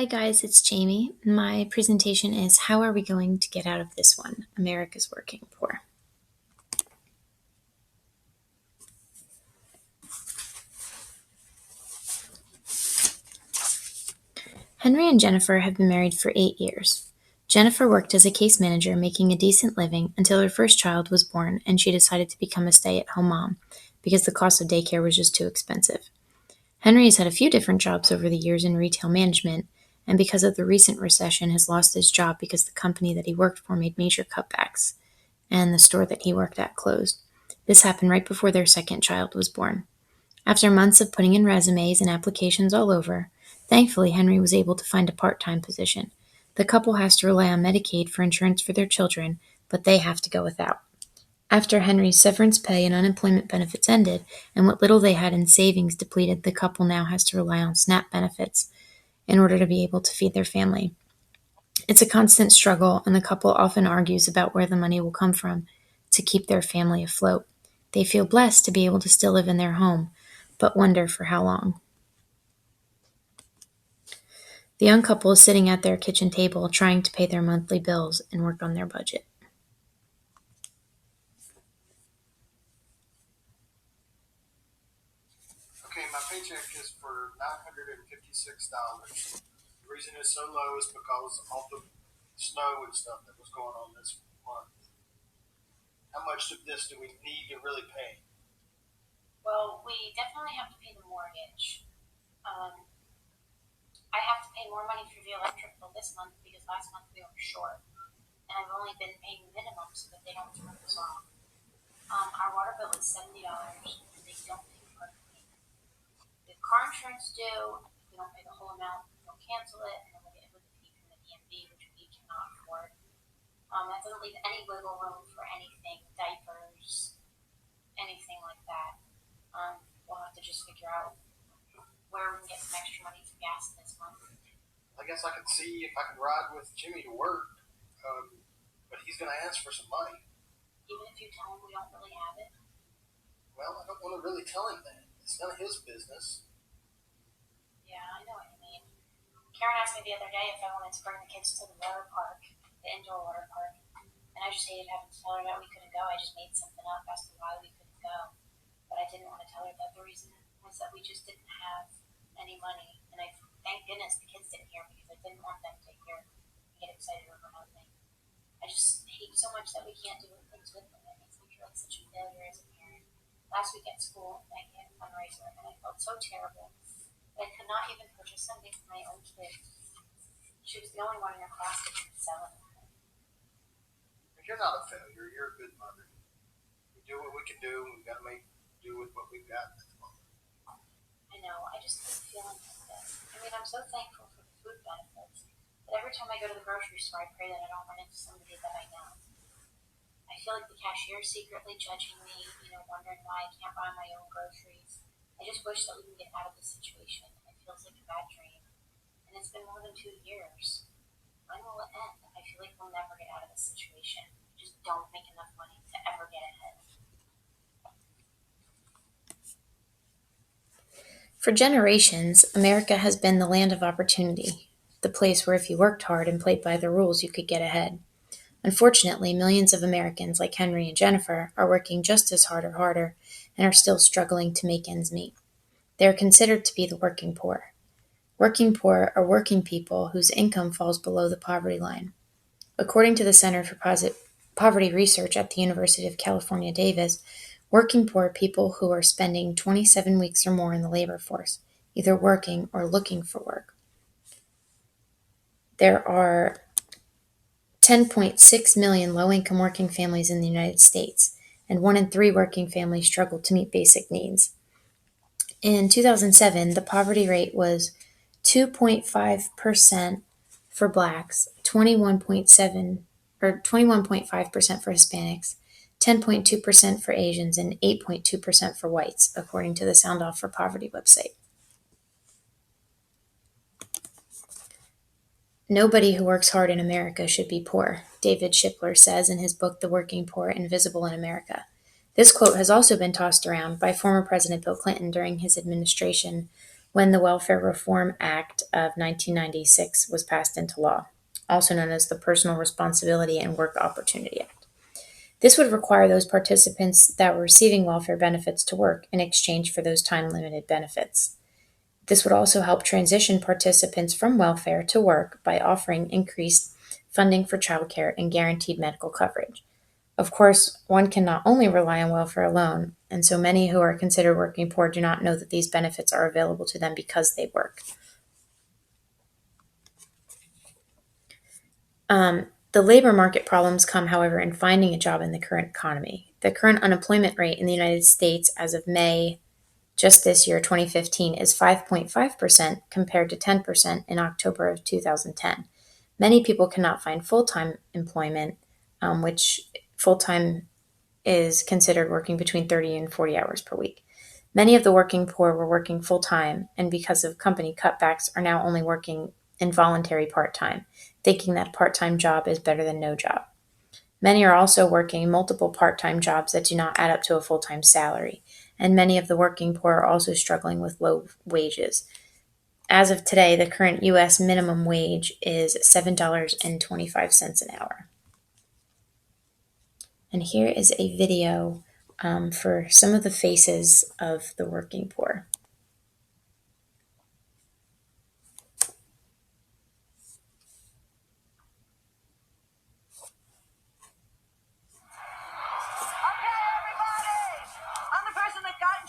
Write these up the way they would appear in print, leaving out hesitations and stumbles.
Hi guys, it's Jamie. My presentation is How Are We Going to Get Out of This One? America's Working Poor. Henry and Jennifer have been married for 8 years. Jennifer worked as a case manager, making a decent living until her first child was born and she decided to become a stay-at-home mom because the cost of daycare was just too expensive. Henry has had a few different jobs over the years in retail management, and because of the recent recession has lost his job because the company that he worked for made major cutbacks, and the store that he worked at closed. This happened right before their second child was born. After months of putting in resumes and applications all over, thankfully Henry was able to find a part-time position. The couple has to rely on Medicaid for insurance for their children, but they have to go without. After Henry's severance pay and unemployment benefits ended, and what little they had in savings depleted, the couple now has to rely on SNAP benefits in order to be able to feed their family. It's a constant struggle, and the couple often argues about where the money will come from to keep their family afloat. They feel blessed to be able to still live in their home, but wonder for how long. The young couple is sitting at their kitchen table trying to pay their monthly bills and work on their budget. Okay, my paycheck is for $956. The reason it's so low is because of all the snow and stuff that was going on this month. How much of this do we need to really pay? Well, we definitely have to pay the mortgage. I have to pay more money for the electric bill this month because last month we were short. And I've only been paying the minimum so that they don't turn us off. Our water bill is $70 and they don't pay for it. The car insurance due, if we don't pay the whole amount, they'll cancel it and then we'll get it with a fee from the DMV, which we cannot afford. That doesn't leave any wiggle room for anything, diapers, anything like that. We'll have to just figure out where we can get some extra money for gas this month. I guess I could see if I could ride with Jimmy to work, but he's going to ask for some money. Even if you tell him we don't really have it? Well, I don't want to really tell him that. It's none of his business. Yeah, I know what you mean. Karen asked me the other day if I wanted to bring the kids to the water park, the indoor water park. And I just hated having to tell her that we couldn't go. I just made something up as to why we couldn't go. But I didn't want to tell her that the reason was that we just didn't have any money. And I thank goodness the kids didn't hear because I didn't want them to hear and get excited over nothing. I just hate so much that we can't do things with them. It makes me feel like such a failure as a parent. Last week at school, I had a fundraiser and I felt so terrible. I could not even purchase something for my own kid. She was the only one in her class that could sell it. You're not a failure. You're a good mother. We do what we can do. We've got to do with what we've got at the moment. I know. I just hate feeling like this. I mean, I'm so thankful for the food benefits, but every time I go to the grocery store, I pray that I don't run into somebody that I know. I feel like the cashier is secretly judging me, wondering why I can't buy my own groceries. I just wish that we can get out of this situation. It feels like a bad dream. And it's been more than 2 years. When will it end? I feel like we'll never get out of this situation. We just don't make enough money to ever get ahead. For generations, America has been the land of opportunity, the place where if you worked hard and played by the rules, you could get ahead. Unfortunately, millions of Americans like Henry and Jennifer are working just as hard or harder and are still struggling to make ends meet. They are considered to be the working poor. Working poor are working people whose income falls below the poverty line. According to the Center for Poverty Research at the University of California, Davis, working poor are people who are spending 27 weeks or more in the labor force, either working or looking for work. There are 10.6 million low-income working families in the United States, and 1 in 3 working families struggle to meet basic needs. In 2007, the poverty rate was 2.5% for blacks, 21.5% for Hispanics, 10.2% for Asians, and 8.2% for whites, according to the Sound Off for Poverty website. Nobody who works hard in America should be poor, David Shipler says in his book The Working Poor: Invisible in America. This quote has also been tossed around by former President Bill Clinton during his administration when the Welfare Reform Act of 1996 was passed into law, also known as the Personal Responsibility and Work Opportunity Act. This would require those participants that were receiving welfare benefits to work in exchange for those time limited benefits. This would also help transition participants from welfare to work by offering increased funding for childcare and guaranteed medical coverage. Of course, one can not only rely on welfare alone, and so many who are considered working poor do not know that these benefits are available to them because they work. The labor market problems come, however, in finding a job in the current economy. The current unemployment rate in the United States as of May just this year, 2015, is 5.5% compared to 10% in October of 2010. Many people cannot find full-time employment, which full-time is considered working between 30 and 40 hours per week. Many of the working poor were working full-time, and because of company cutbacks, are now only working involuntary part-time, thinking that a part-time job is better than no job. Many are also working multiple part-time jobs that do not add up to a full-time salary, and many of the working poor are also struggling with low wages. As of today, the current U.S. minimum wage is $7.25 an hour. And here is a video for some of the faces of the working poor.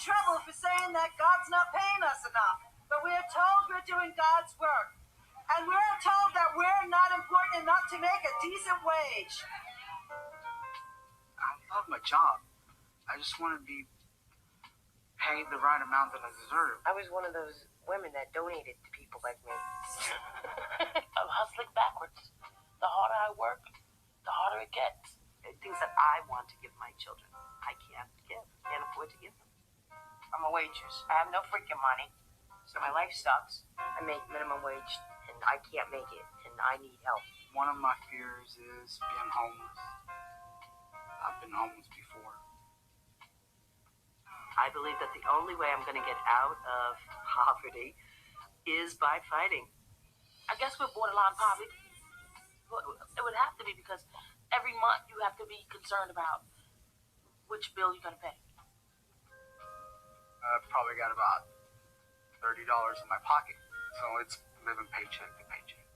Trouble for saying that God's not paying us enough, but we're told we're doing God's work, and we're told that we're not important enough to make a decent wage. I love my job. I just want to be paid the right amount that I deserve. I was one of those women that donated to people like me. I'm hustling backwards. The harder I work, the harder it gets. Things that I want to give my children, I can't afford to give them. I'm a waitress. I have no freaking money, so my life sucks. I make minimum wage, and I can't make it, and I need help. One of my fears is being homeless. I've been homeless before. I believe that the only way I'm going to get out of poverty is by fighting. I guess we're borderline poverty. It would have to be, because every month you have to be concerned about which bill you're going to pay. I've probably got about $30 in my pocket, so it's living paycheck to paycheck.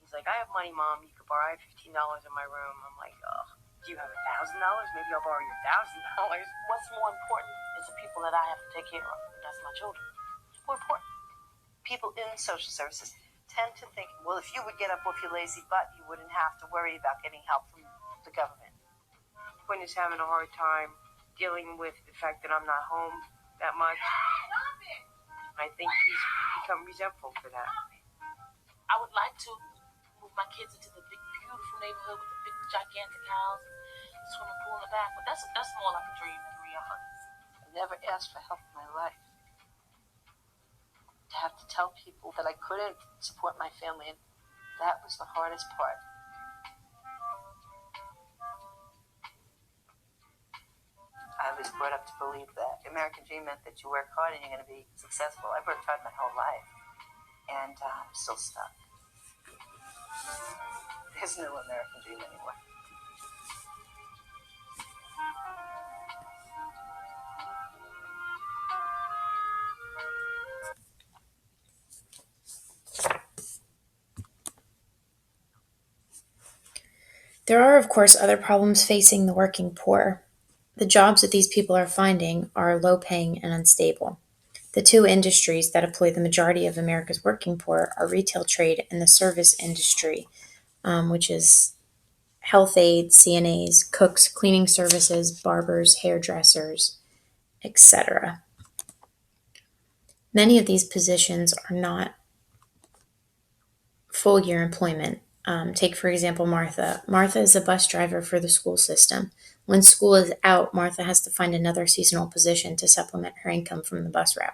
He's like, I have money, Mom. You could borrow $15 in my room. I'm like, oh, do you have $1,000? Maybe I'll borrow your $1,000. What's more important is the people that I have to take care of. That's my children. It's more important. People in social services tend to think, well, if you would get up off your lazy butt, you wouldn't have to worry about getting help from the government. Quinn is having a hard time dealing with the fact that I'm not home that much. I think he's become resentful for that. I would like to move my kids into the big, beautiful neighborhood with the big, gigantic house, swimming pool in the back, but that's more like a dream than reality. I never asked for help in my life. To have to tell people that I couldn't support my family, and that was the hardest part. I was brought up to believe that the American dream meant that you work hard and you're going to be successful. I've worked hard my whole life, and I'm still stuck. There's no American dream anymore. There are, of course, other problems facing the working poor. The jobs that these people are finding are low-paying and unstable. The two industries that employ the majority of America's working poor are retail trade and the service industry, which is health aides, CNAs, cooks, cleaning services, barbers, hairdressers, etc. Many of these positions are not full-year employment. Take, for example, Martha. Martha is a bus driver for the school system. When school is out, Martha has to find another seasonal position to supplement her income from the bus route.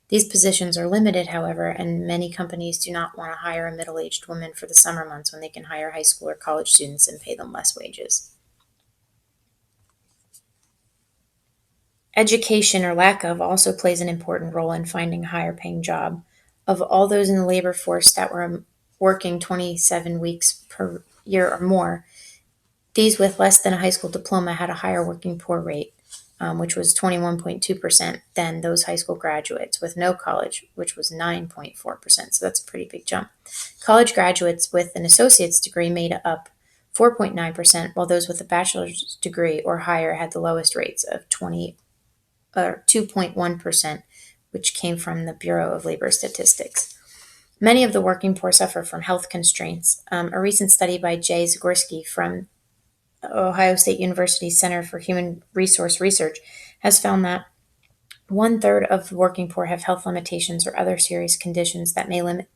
These positions are limited, however, and many companies do not want to hire a middle-aged woman for the summer months when they can hire high school or college students and pay them less wages. Education or lack of also plays an important role in finding a higher paying job. Of all those in the labor force that were working 27 weeks per year or more, these with less than a high school diploma had a higher working poor rate, which was 21.2%, than those high school graduates with no college, which was 9.4%. So that's a pretty big jump. College graduates with an associate's degree made up 4.9%, while those with a bachelor's degree or higher had the lowest rates of 2.1%, which came from the Bureau of Labor Statistics. Many of the working poor suffer from health constraints. A recent study by Jay Zagorski from Ohio State University Center for Human Resource Research has found that 1/3 of the working poor have health limitations or other serious conditions that may limit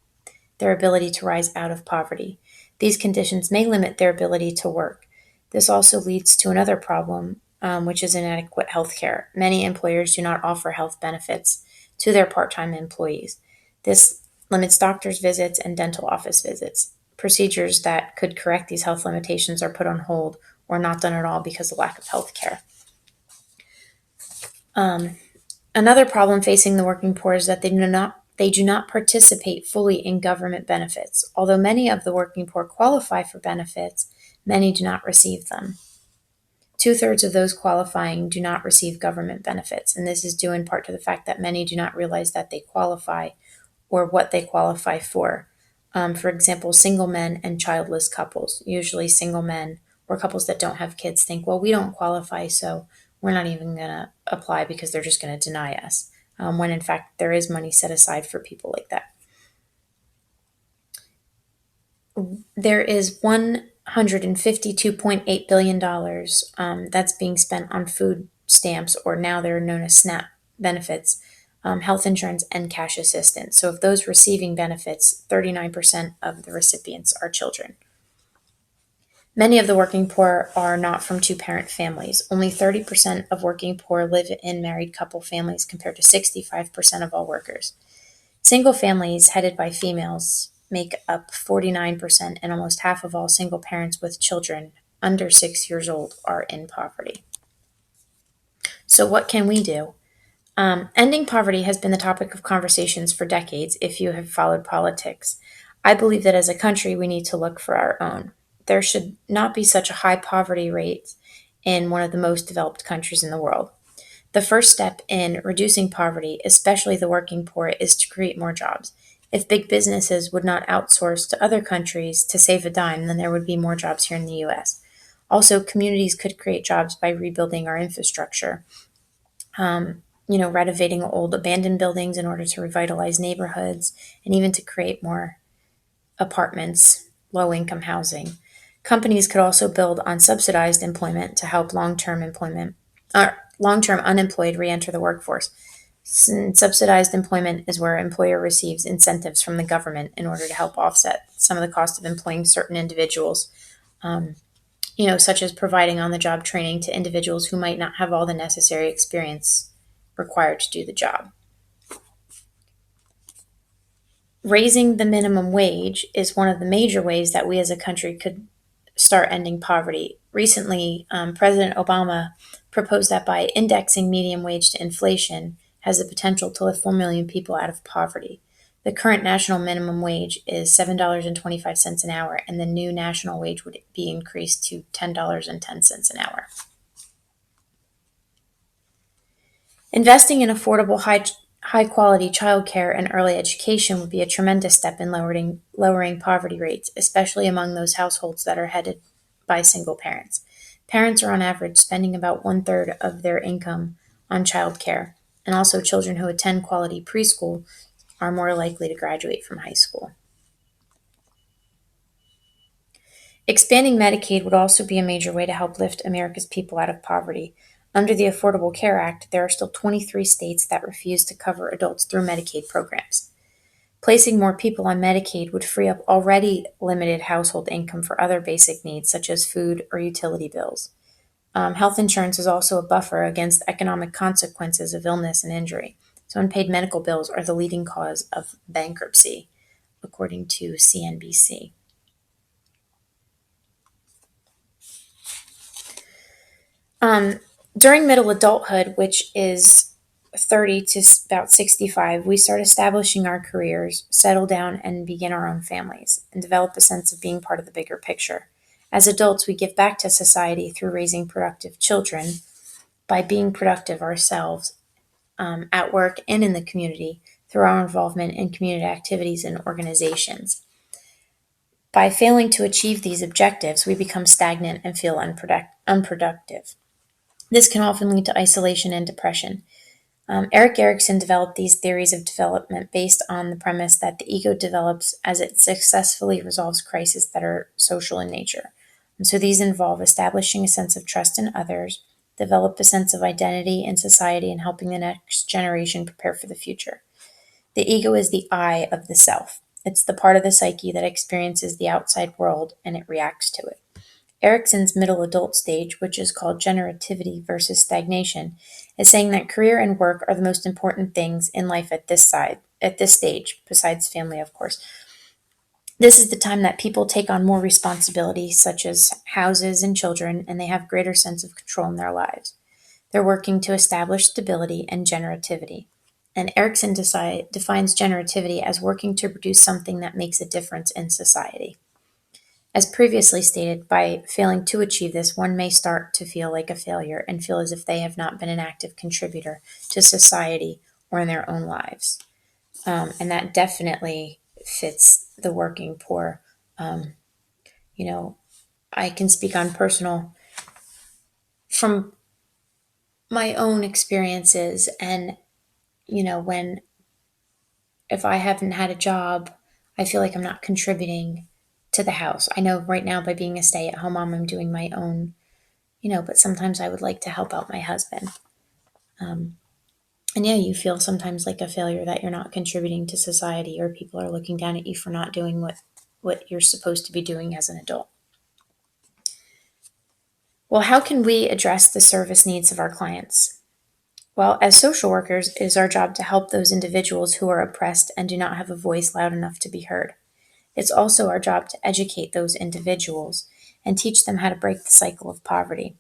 their ability to rise out of poverty. These conditions may limit their ability to work. This also leads to another problem, which is inadequate health care. Many employers do not offer health benefits to their part-time employees. This limits doctor's visits and dental office visits. Procedures that could correct these health limitations are put on hold or not done at all because of lack of health care. Another problem facing the working poor is that they do not participate fully in government benefits. Although many of the working poor qualify for benefits, many do not receive them. 2/3 of those qualifying do not receive government benefits, and this is due in part to the fact that many do not realize that they qualify or what they qualify for. For example, single men and childless couples. Usually single men or couples that don't have kids think, well, we don't qualify, so we're not even going to apply because they're just going to deny us, when in fact there is money set aside for people like that. There is $152.8 billion that's being spent on food stamps, or now they're known as SNAP benefits, health insurance, and cash assistance. So of those receiving benefits, 39% of the recipients are children. Many of the working poor are not from two-parent families. Only 30% of working poor live in married couple families compared to 65% of all workers. Single families headed by females make up 49%, and almost half of all single parents with children under 6 years old are in poverty. So what can we do? Ending poverty has been the topic of conversations for decades if you have followed politics. I believe that as a country we need to look for our own. There should not be such a high poverty rate in one of the most developed countries in the world. The first step in reducing poverty, especially the working poor, is to create more jobs. If big businesses would not outsource to other countries to save a dime, then there would be more jobs here in the US. Also, communities could create jobs by rebuilding our infrastructure. Renovating old abandoned buildings in order to revitalize neighborhoods, and even to create more apartments, low-income housing. Companies could also build on subsidized employment to help long-term unemployed re-enter the workforce. Subsidized employment is where an employer receives incentives from the government in order to help offset some of the cost of employing certain individuals, such as providing on-the-job training to individuals who might not have all the necessary experience required to do the job. Raising the minimum wage is one of the major ways that we as a country could start ending poverty. Recently, President Obama proposed that by indexing median wage to inflation has the potential to lift 4 million people out of poverty. The current national minimum wage is $7.25 an hour, and the new national wage would be increased to $10.10 an hour. Investing in affordable, high-quality childcare and early education would be a tremendous step in lowering poverty rates, especially among those households that are headed by single parents. Parents are on average spending about 1/3 of their income on childcare, and also children who attend quality preschool are more likely to graduate from high school. Expanding Medicaid would also be a major way to help lift America's people out of poverty. Under the Affordable Care Act, there are still 23 states that refuse to cover adults through Medicaid programs. Placing more people on Medicaid would free up already limited household income for other basic needs, such as food or utility bills. Health insurance is also a buffer against economic consequences of illness and injury. So unpaid medical bills are the leading cause of bankruptcy, according to CNBC. During middle adulthood, which is 30 to about 65, we start establishing our careers, settle down, and begin our own families, and develop a sense of being part of the bigger picture. As adults, we give back to society through raising productive children by being productive ourselves at work and in the community through our involvement in community activities and organizations. By failing to achieve these objectives, we become stagnant and feel unproductive. This can often lead to isolation and depression. Erik Erikson developed these theories of development based on the premise that the ego develops as it successfully resolves crises that are social in nature. And so these involve establishing a sense of trust in others, develop a sense of identity in society, and helping the next generation prepare for the future. The ego is the I of the self. It's the part of the psyche that experiences the outside world and it reacts to it. Erikson's middle adult stage, which is called generativity versus stagnation, is saying that career and work are the most important things in life at this stage, besides family, of course. This is the time that people take on more responsibility, such as houses and children, and they have greater sense of control in their lives. They're working to establish stability and generativity. And Erikson defines generativity as working to produce something that makes a difference in society. As previously stated, by failing to achieve this, one may start to feel like a failure and feel as if they have not been an active contributor to society or in their own lives. And that definitely fits the working poor. You know, I can speak on from my own experiences, and, when if I haven't had a job, I feel like I'm not contributing to the house. I know right now by being a stay at home mom, I'm doing my own, but sometimes I would like to help out my husband. And yeah, you feel sometimes like a failure that you're not contributing to society, or people are looking down at you for not doing what you're supposed to be doing as an adult. Well, how can we address the service needs of our clients? Well, as social workers, it is our job to help those individuals who are oppressed and do not have a voice loud enough to be heard. It's also our job to educate those individuals and teach them how to break the cycle of poverty.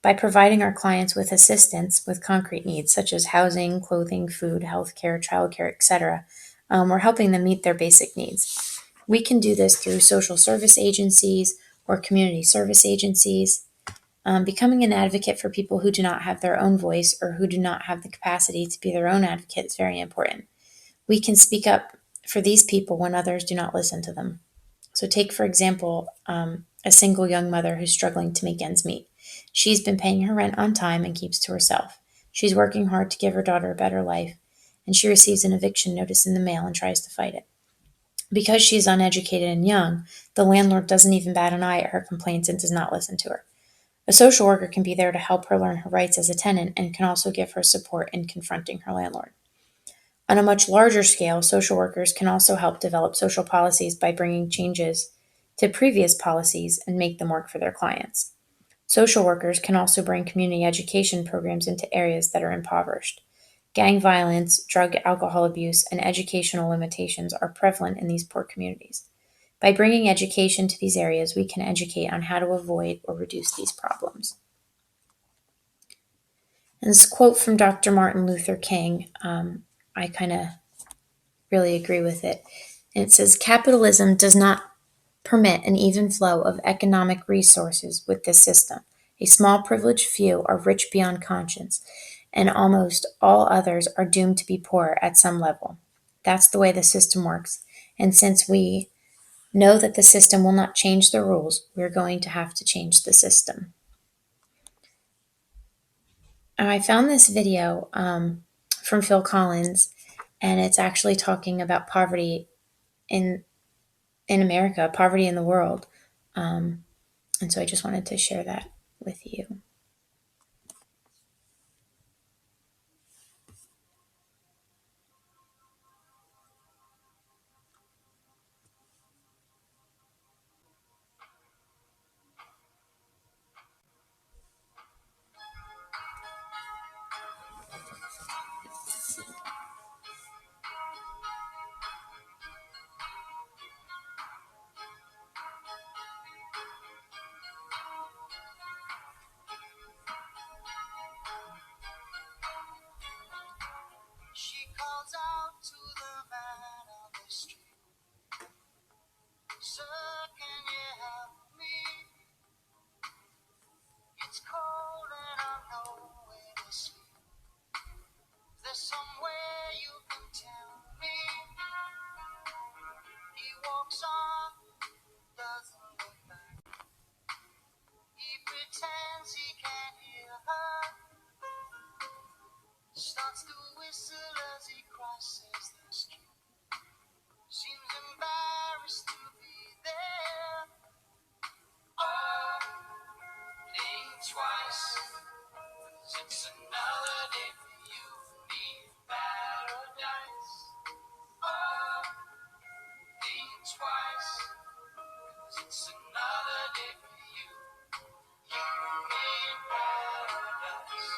By providing our clients with assistance with concrete needs such as housing, clothing, food, healthcare, childcare, etc., we're helping them meet their basic needs. We can do this through social service agencies or community service agencies. Becoming an advocate for people who do not have their own voice or who do not have the capacity to be their own advocate is very important. We can speak up for these people when others do not listen to them. So take, for example, a single young mother who's struggling to make ends meet. She's been paying her rent on time and keeps to herself. She's working hard to give her daughter a better life, and she receives an eviction notice in the mail and tries to fight it. Because she is uneducated and young, the landlord doesn't even bat an eye at her complaints and does not listen to her. A social worker can be there to help her learn her rights as a tenant and can also give her support in confronting her landlord. On a much larger scale, social workers can also help develop social policies by bringing changes to previous policies and make them work for their clients. Social workers can also bring community education programs into areas that are impoverished. Gang violence, drug alcohol abuse, and educational limitations are prevalent in these poor communities. By bringing education to these areas, we can educate on how to avoid or reduce these problems. And this quote from Dr. Martin Luther King, I kind of really agree with it. And it says, "Capitalism does not permit an even flow of economic resources with this system. A small privileged few are rich beyond conscience, and almost all others are doomed to be poor at some level. That's the way the system works. And since we know that the system will not change the rules, we're going to have to change the system." I found this video from Phil Collins, and it's actually talking about poverty in America, poverty in the world. And so I just wanted to share that with you. street. Sir, can you help me? It's cold and I'm nowhere to sleep. Is there somewhere you can tell me? He walks on, doesn't look back. He pretends he can't hear her. Starts to whistle as he crosses the street. Seems embarrassed to be there. Oh, think twice. 'Cause it's another day for you and me in paradise. Oh, think twice. 'Cause it's another day for you and me in paradise.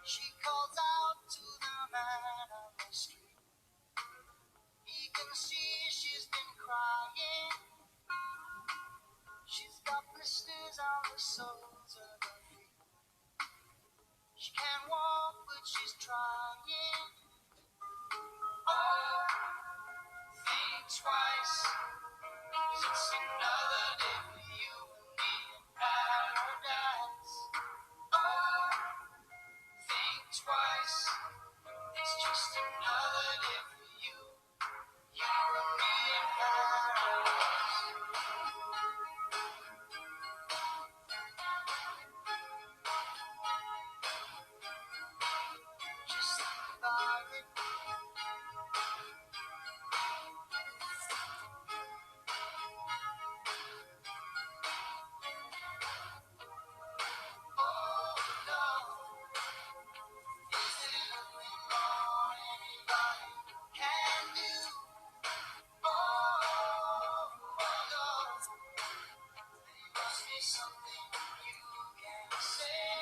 She calls out to the man on the street. He can see she's been crying. She's got blisters on the soles of her feet. She can't walk, but she's trying. Oh, think twice. 'Cause it's another day for you and me in paradise. Oh, think twice. It's just another day for you and me in paradise. Just think about it. Oh no, is there nothing more anybody can do? Oh no, there must be something you can say.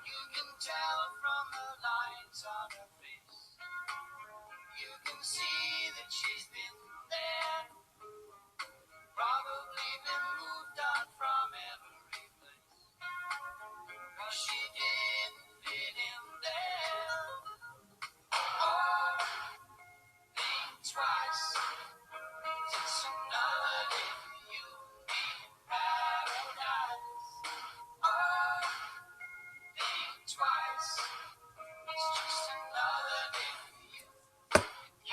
You can tell from the lines on her face. You can see that she's been there. Probably been moved on from every place. But she didn't fit in there. Oh, think twice. 'Cause it's another day for you and me in paradise. Oh, think twice. It's just another day for you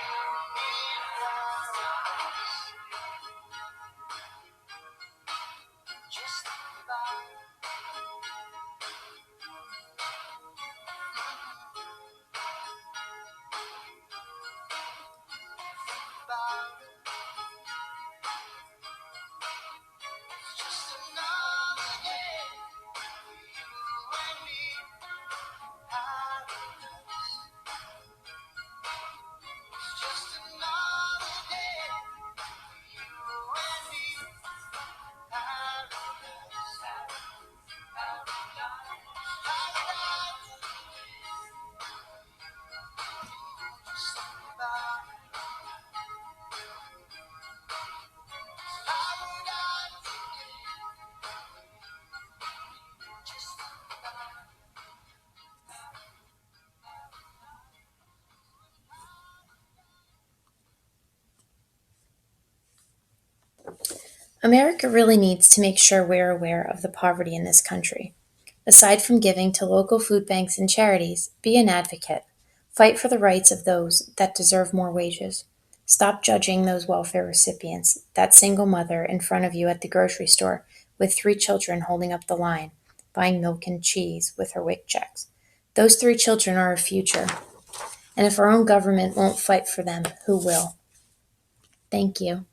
and me in paradise. Just think about it. Think about it. It's just another day for you and me in paradise. It's just another day for you and me in paradise. Paradise. Just think about it. Paradise. Just think about it. America really needs to make sure we're aware of the poverty in this country. Aside from giving to local food banks and charities, be an advocate. Fight for the rights of those that deserve more wages. Stop judging those welfare recipients, that single mother in front of you at the grocery store with 3 children holding up the line, buying milk and cheese with her WIC checks. Those 3 children are our future. And if our own government won't fight for them, who will? Thank you.